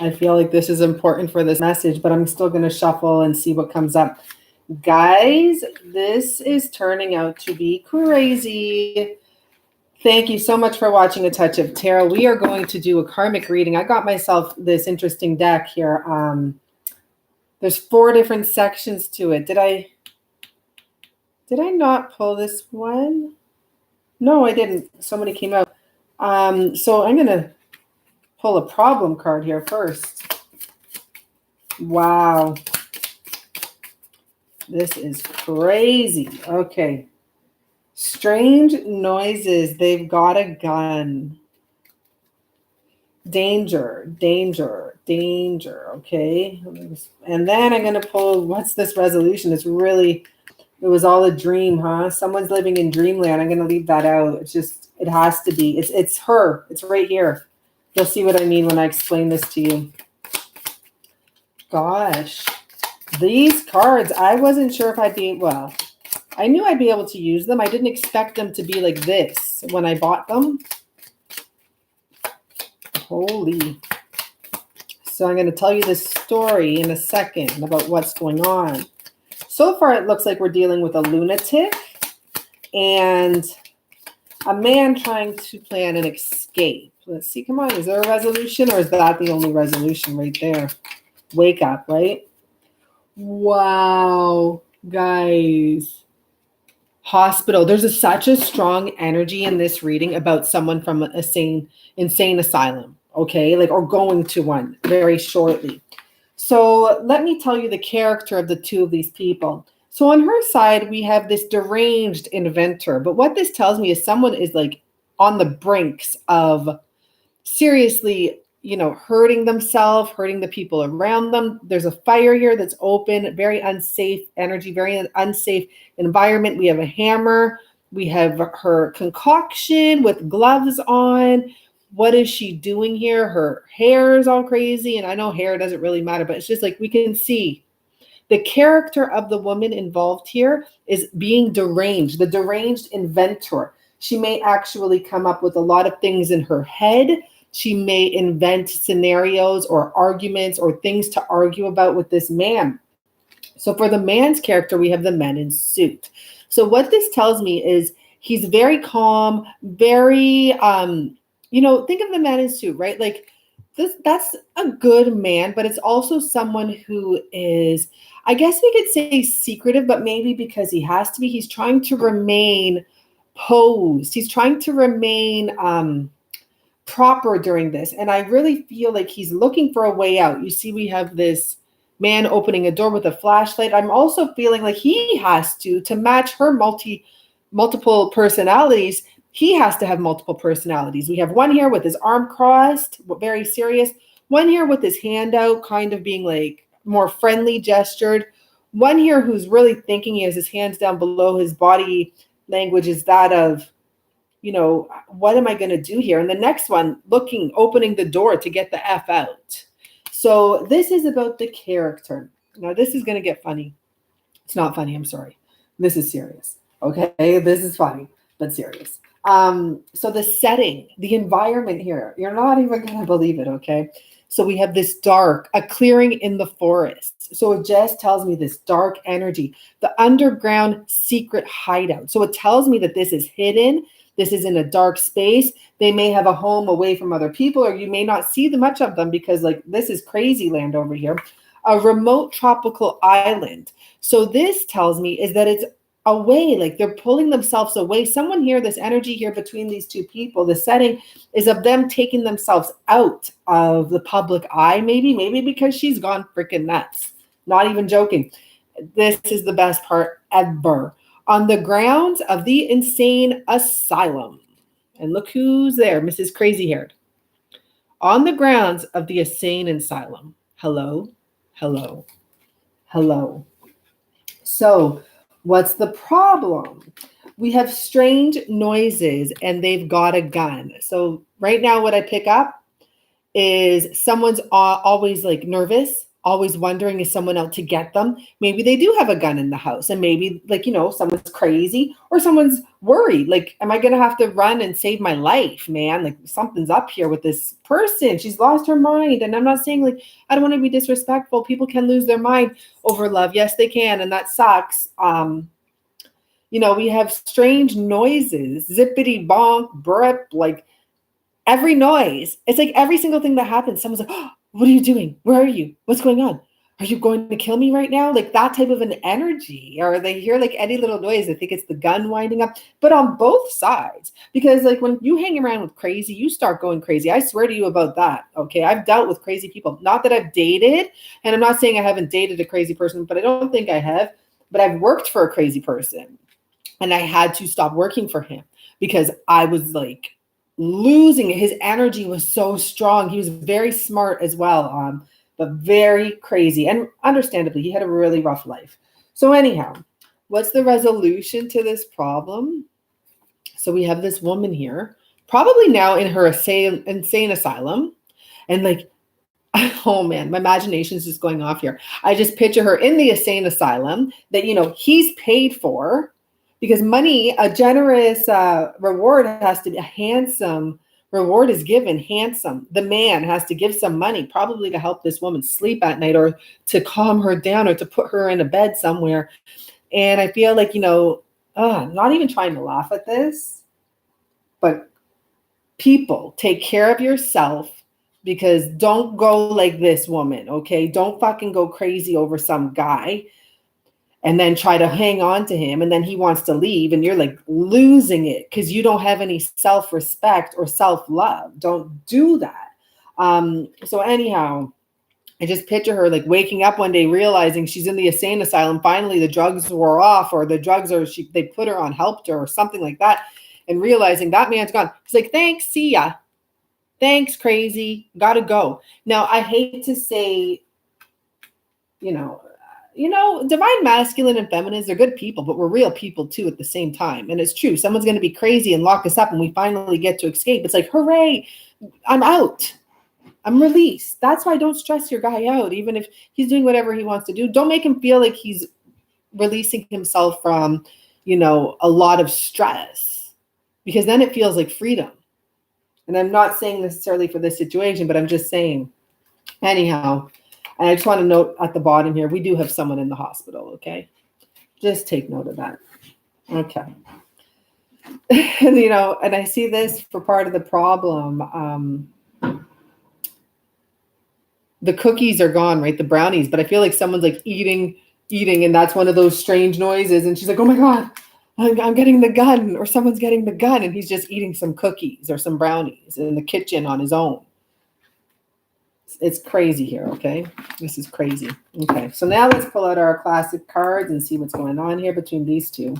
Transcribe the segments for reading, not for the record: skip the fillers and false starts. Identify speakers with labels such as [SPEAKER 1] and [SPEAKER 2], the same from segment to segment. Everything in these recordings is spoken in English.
[SPEAKER 1] I feel like this is important for this message, but I'm still going to shuffle and see what comes up. Guys, this is turning out to be crazy. Thank you so much for watching A Touch of Tarot. We are going to do a karmic reading. I got myself this interesting deck here. There's 4 different sections to it. Did I not pull this one? No, I didn't. Somebody came out. So I'm going to pull a problem card here first. Wow. This is crazy. Okay. Strange noises. They've got a gun. Danger, danger, danger. Okay. And then I'm going to pull, what's this resolution? It was all a dream, huh? Someone's living in dreamland. I'm going to leave that out. It has to be. It's her. It's right here. You'll see what I mean when I explain this to you. Gosh. These cards, I wasn't sure if I knew I'd be able to use them. I didn't expect them to be like this when I bought them. Holy. So I'm going to tell you this story in a second about what's going on. So far, it looks like we're dealing with a lunatic and a man trying to plan an escape. Let's see. Come on. Is there a resolution or is that the only resolution right there? Wake up, right? Wow, guys. Hospital. There's such a strong energy in this reading about someone from an insane asylum, okay? Or going to one very shortly. So let me tell you the character of the 2 of these people. So on her side, we have this deranged inventor. But what this tells me is someone is on the brinks of seriously, hurting themselves, hurting the people around them. There's a fire here that's open, very unsafe energy, very unsafe environment. We have a hammer. We have her concoction with gloves on. What is she doing here? Her hair is all crazy. And I know hair doesn't really matter, but it's just we can see the character of the woman involved here is being deranged, the deranged inventor. She may actually come up with a lot of things in her head. She may invent scenarios or arguments or things to argue about with this man. So for the man's character, we have the men in suit. So what this tells me is he's very calm, very, think of the man in suit, right? That's a good man, but it's also someone who is, I guess we could say secretive, but maybe because he has to be, he's trying to remain posed. He's trying to remain, proper during this. And I really feel like he's looking for a way out. You see, we have this man opening a door with a flashlight. I'm also feeling like he has to match her multiple personalities. He has to have multiple personalities. We have one here with his arm crossed, very serious. One here with his hand out, kind of being more friendly gestured. One here who's really thinking. He has his hands down below. His body language is that of, what am I going to do here? And the next one opening the door to get the F out. So this is about the character. Now this is going to get funny. It's not funny. I'm sorry. This is serious. Okay. This is funny, but serious. So the setting, the environment here, you're not even going to believe it. Okay. So we have this a clearing in the forest. So it just tells me this dark energy, the underground secret hideout. So it tells me that this is hidden. This is in a dark space. They may have a home away from other people, or you may not see much of them because this is crazy land over here. A remote tropical island. So this tells me is that it's away, they're pulling themselves away. Someone here, this energy here between these 2 people, the setting is of them taking themselves out of the public eye, maybe because she's gone freaking nuts. Not even joking. This is the best part ever. On the grounds of the insane asylum. And look who's there, Mrs. Crazy Haired. On the grounds of the insane asylum. Hello, hello, hello. So what's the problem? We have strange noises and they've got a gun. So right now what I pick up is someone's always nervous. always wondering, is someone out to get them? Maybe they do have a gun in the house, and maybe, like, someone's crazy or someone's worried. Like, am I going to have to run and save my life, man? Like, something's up here with this person. She's lost her mind. And I'm not saying, like, I don't want to be disrespectful. People can lose their mind over love. Yes, they can. And that sucks. We have strange noises, zippity bonk, burp, like every noise. It's like every single thing that happens, someone's like, oh, what are you doing? Where are you? What's going on? Are you going to kill me right now? Like that type of an energy. Or they hear like any little noise. I think it's the gun winding up, but on both sides. Because like when you hang around with crazy, you start going crazy. I swear to you about that. Okay. I've dealt with crazy people. Not that I've dated, and I'm not saying I haven't dated a crazy person, but I don't think I have. But I've worked for a crazy person, and I had to stop working for him because I was like losing it. His energy was so strong. He was very smart as well, but very crazy. And understandably, he had a really rough life. So anyhow, what's the resolution to this problem? So we have this woman here, probably now in her insane asylum. And like, oh man, my imagination is just going off here. I just picture her in the insane asylum that, he's paid for. Because money, a generous reward has to be, a handsome reward is given, handsome. The man has to give some money, probably to help this woman sleep at night or to calm her down or to put her in a bed somewhere. And I feel like, not even trying to laugh at this, but people, take care of yourself, because don't go like this woman, okay? Don't fucking go crazy over some guy and then try to hang on to him, and then he wants to leave, and you're like losing it because you don't have any self-respect or self-love. Don't do that. So anyhow, I just picture her like waking up one day, realizing she's in the insane asylum. Finally, the drugs wore off, or the drugs they put her on, helped her, or something like that, and realizing that man's gone. She's like, thanks, see ya. Thanks, crazy. Gotta go. Now, I hate to say, divine masculine and feminines, they're good people, but we're real people too at the same time. And it's true. Someone's going to be crazy and lock us up and we finally get to escape. It's like, hooray, I'm out. I'm released. That's why don't stress your guy out. Even if he's doing whatever he wants to do, don't make him feel like he's releasing himself from, a lot of stress, because then it feels like freedom. And I'm not saying necessarily for this situation, but I'm just saying, anyhow. And I just want to note at the bottom here, we do have someone in the hospital, okay? Just take note of that. Okay. And, and I see this for part of the problem. The cookies are gone, right? The brownies, but I feel like someone's like eating, and that's one of those strange noises. And she's like, oh my God, I'm getting the gun, or someone's getting the gun. And he's just eating some cookies or some brownies in the kitchen on his own. It's crazy here, okay? This is crazy. Okay, so now let's pull out our classic cards and see what's going on here between these two.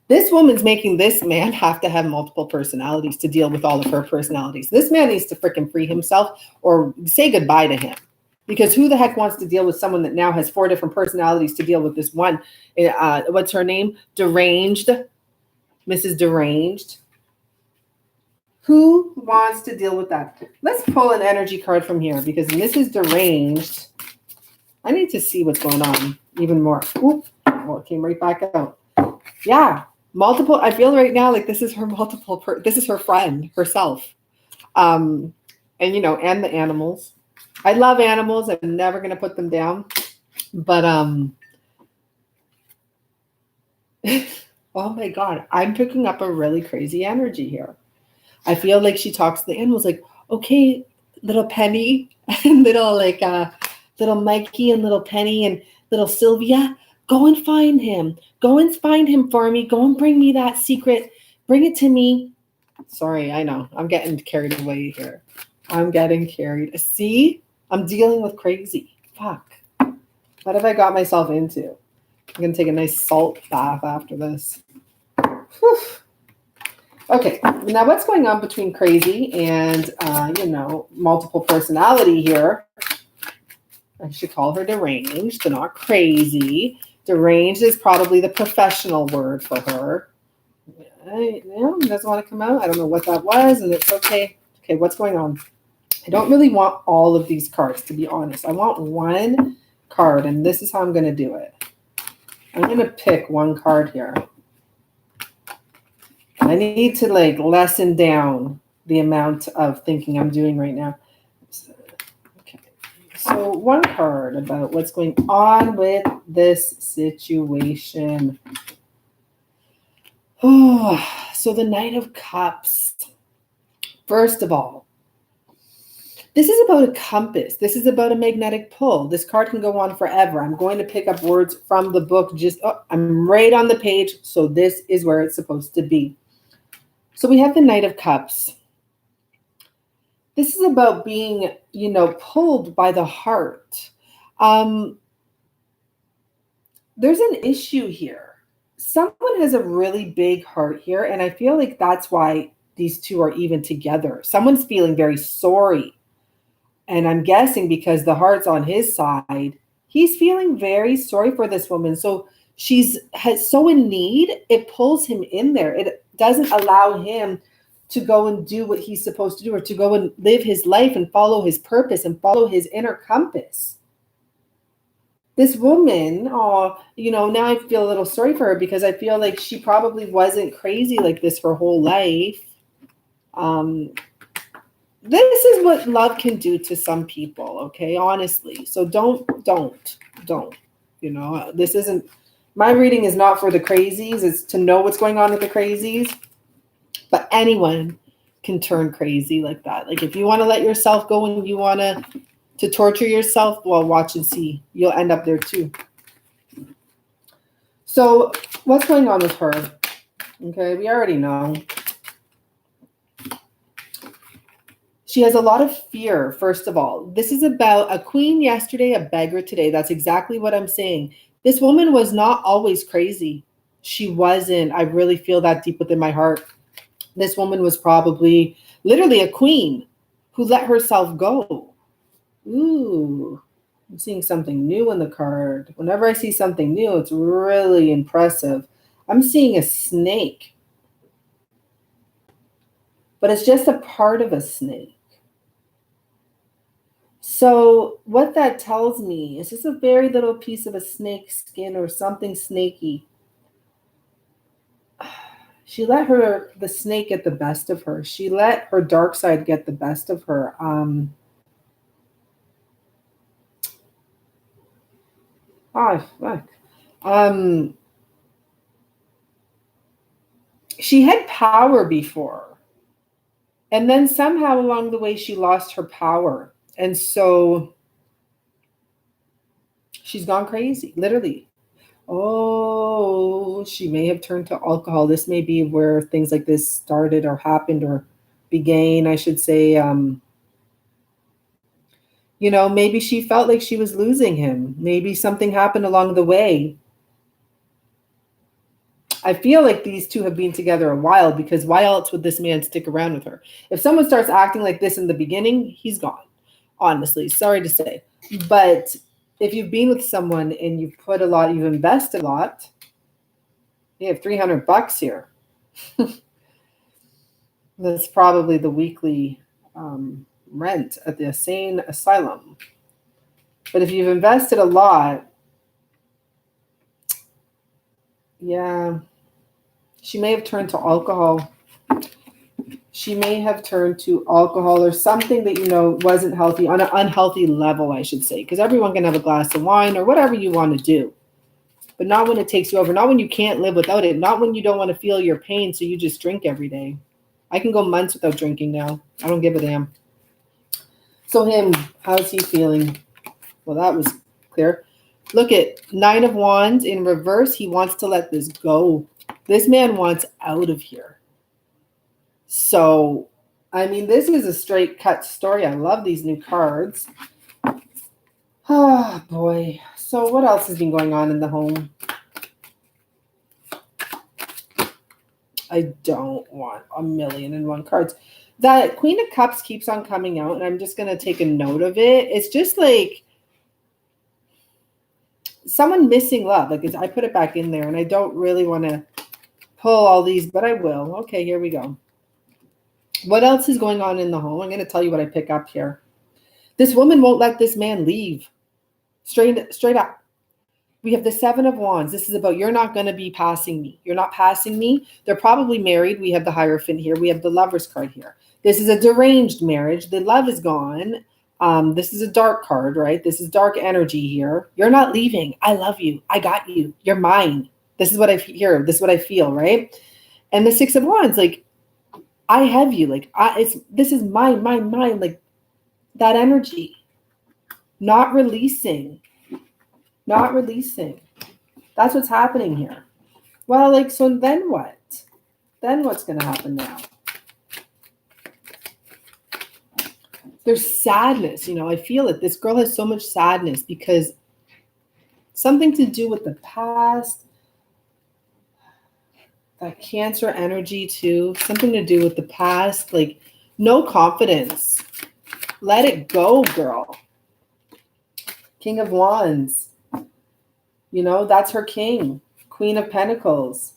[SPEAKER 1] This woman's making this man have to have multiple personalities to deal with all of her personalities. This man needs to freaking free himself or say goodbye to him. Because who the heck wants to deal with someone that now has 4 different personalities to deal with this one? What's her name? Deranged. Mrs. Deranged. Who wants to deal with that? Let's pull an energy card from here, because Mrs. Deranged, I need to see what's going on even more. Oop, well, it came right back out. Yeah, multiple. I feel right now like this is her this is her friend, herself. And, and the animals. I love animals. I'm never going to put them down. But, oh my God, I'm picking up a really crazy energy here. I feel like she talks to the animals like, okay, little Penny and little Mikey and little Penny and little Sylvia, go and find him. Go and find him for me. Go and bring me that secret. Bring it to me. Sorry, I know. I'm getting carried away here. I'm getting carried. See? I'm dealing with crazy. Fuck. What have I got myself into? I'm going to take a nice salt bath after this. Whew. Okay, now what's going on between crazy and, multiple personality here? I should call her deranged, not crazy. Deranged is probably the professional word for her. It doesn't want to come out. I don't know what that was, and it's okay. Okay, what's going on? I don't really want all of these cards, to be honest. I want one card, and this is how I'm going to do it. I'm going to pick one card here. I need to like lessen down the amount of thinking I'm doing right now. Okay. So one card about what's going on with this situation. Oh, so the Knight of Cups. First of all, this is about a compass. This is about a magnetic pull. This card can go on forever. I'm going to pick up words from the book. I'm right on the page, so this is where it's supposed to be. So we have the Knight of Cups. This is about being, pulled by the heart. There's an issue here. Someone has a really big heart here, and I feel like that's why these two are even together. Someone's feeling very sorry. And I'm guessing because the heart's on his side, he's feeling very sorry for this woman. So she's so in need, it pulls him in there. It doesn't allow him to go and do what he's supposed to do, or to go and live his life and follow his purpose and follow his inner compass. This woman, now I feel a little sorry for her, because I feel like she probably wasn't crazy like this her whole life. This is what love can do to some people, okay? Honestly. So don't. This isn't, my reading is not for the crazies. It's to know what's going on with the crazies. But anyone can turn crazy like that. Like if you want to let yourself go and you want to torture yourself, well, watch and see. You'll end up there too. So what's going on with her? Okay, we already know. She has a lot of fear, first of all. This is about a queen yesterday, a beggar today. That's exactly what I'm saying. This woman was not always crazy. She wasn't. I really feel that deep within my heart. This woman was probably literally a queen who let herself go. Ooh, I'm seeing something new in the card. Whenever I see something new, it's really impressive. I'm seeing a snake. But it's just a part of a snake. So what that tells me is just a very little piece of a snake skin or something snaky. She let the snake get the best of her. She let her dark side get the best of her. Fuck. She had power before. And then somehow along the way, she lost her power. And so she's gone crazy, literally. Oh, she may have turned to alcohol. This may be where things like this started or happened or began, I should say. Maybe she felt like she was losing him. Maybe something happened along the way. I feel like these two have been together a while, because why else would this man stick around with her? If someone starts acting like this in the beginning, he's gone. Honestly, sorry to say. But if you've been with someone and you've you've invested a lot, you have $300 here. That's probably the weekly rent at the insane asylum. But if you've invested a lot, yeah, she may have turned to alcohol. She may have turned to alcohol or something that, wasn't healthy, on an unhealthy level, I should say, because everyone can have a glass of wine or whatever you want to do, but not when it takes you over, not when you can't live without it, not when you don't want to feel your pain, so you just drink every day. I can go months without drinking now. I don't give a damn. So him, how's he feeling? Well, that was clear. Look at 9 of Wands in reverse. He wants to let this go. This man wants out of here. So, this is a straight cut story. I love these new cards. Oh, boy. So what else has been going on in the home? I don't want 1,000,001 cards. That Queen of Cups keeps on coming out, and I'm just going to take a note of it. It's just like someone missing love. Like I put it back in there, and I don't really want to pull all these, but I will. Okay, here we go. What else is going on in the home? I'm going to tell you what I pick up here. This woman won't let this man leave. Straight up. We have the 7 of Wands. This is about, you're not going to be passing me. You're not passing me. They're probably married. We have the Hierophant here. We have the Lover's card here. This is a deranged marriage. The love is gone. This is a dark card, right? This is dark energy here. You're not leaving. I love you. I got you. You're mine. This is what I hear. This is what I feel, right? And the 6 of Wands, like, I have you. Like, this is mine. Like, that energy. Not releasing. Not releasing. That's what's happening here. Well, like, so then what? Then what's going to happen now? There's sadness. You know, I feel it. This girl has so much sadness because something to do with the past, that Cancer energy too, something to do with the past, like no confidence. Let it go, girl. King of Wands. You know, that's her king. Queen of Pentacles.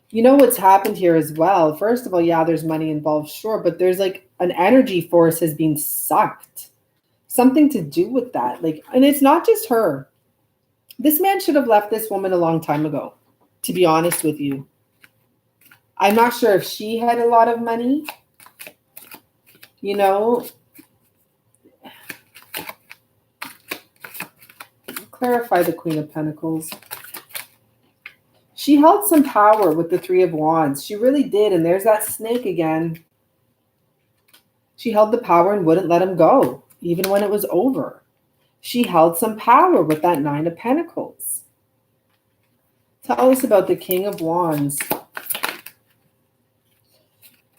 [SPEAKER 1] You know what's happened here as well? First of all, yeah, there's money involved, sure, but there's like an energy force has been sucked. Something to do with that. Like, and it's not just her. This man should have left this woman a long time ago, to be honest with you. I'm not sure if she had a lot of money. You know, clarify the Queen of Pentacles. She held some power with the 3 of Wands. She really did. And there's that snake again. She held the power and wouldn't let him go, even when it was over. She held some power with that 9 of Pentacles. Tell us about the King of Wands.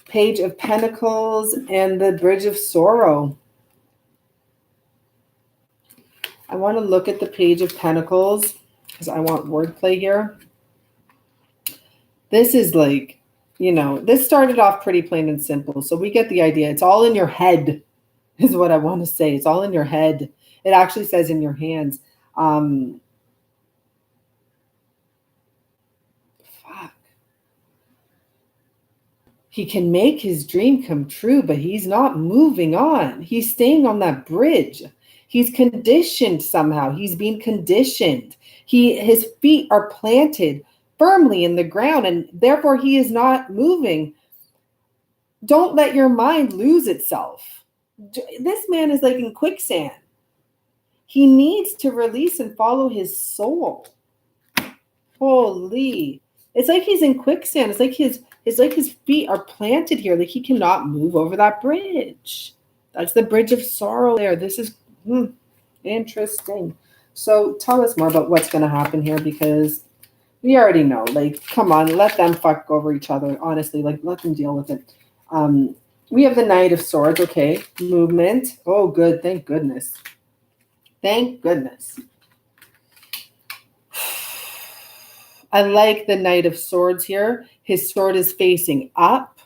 [SPEAKER 1] Page of Pentacles and the Bridge of Sorrow. I want to look at the Page of Pentacles because I want wordplay here. This is like, you know, this started off pretty plain and simple. So we get the idea. It's all in your head is what I want to say. It's all in your head. It actually says in your hands. Fuck. He can make his dream come true, but he's not moving on. He's staying on that bridge. He's conditioned somehow. He's being conditioned. His feet are planted firmly in the ground, and therefore he is not moving. Don't let your mind lose itself. This man is like in quicksand. He needs to release and follow his soul. Holy. It's like he's in quicksand. It's like his feet are planted here. Like he cannot move over that bridge. That's the Bridge of Sorrow there. This is interesting. So tell us more about what's going to happen here, because we already know. Like, come on, let them fuck over each other. Honestly, like, let them deal with it. We have the Knight of Swords. Okay, movement. Oh, good. Thank goodness. Thank goodness. I like the Knight of Swords here. His sword is facing up.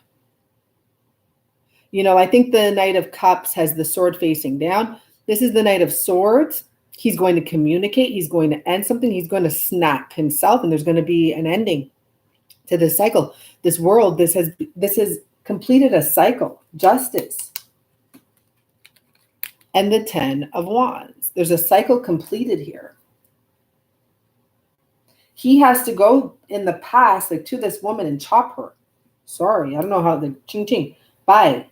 [SPEAKER 1] You know, I think the Knight of Cups has the sword facing down. This is the Knight of Swords. He's going to communicate. He's going to end something. He's going to snap himself, and there's going to be an ending to this cycle. This world, this has completed a cycle. Justice. And the 10 of Wands. There's a cycle completed here. He has to go in the past, like to this woman, and chop her. Sorry, I don't know how the ching ching. Bye.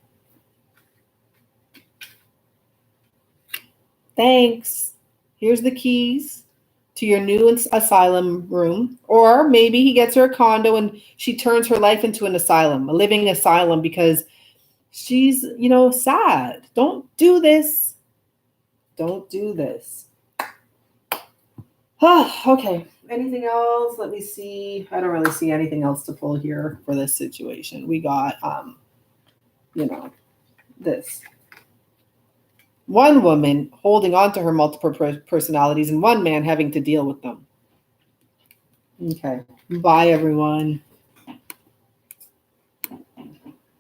[SPEAKER 1] Thanks. Here's the keys to your new asylum room. Or maybe he gets her a condo and she turns her life into an asylum, a living asylum, because she's, you know, sad. Don't do this. Don't do this. Okay. Anything else? Let me see. I don't really see anything else to pull here for this situation. We got, you know, this. One woman holding on to her multiple personalities and one man having to deal with them. Okay. Bye, everyone.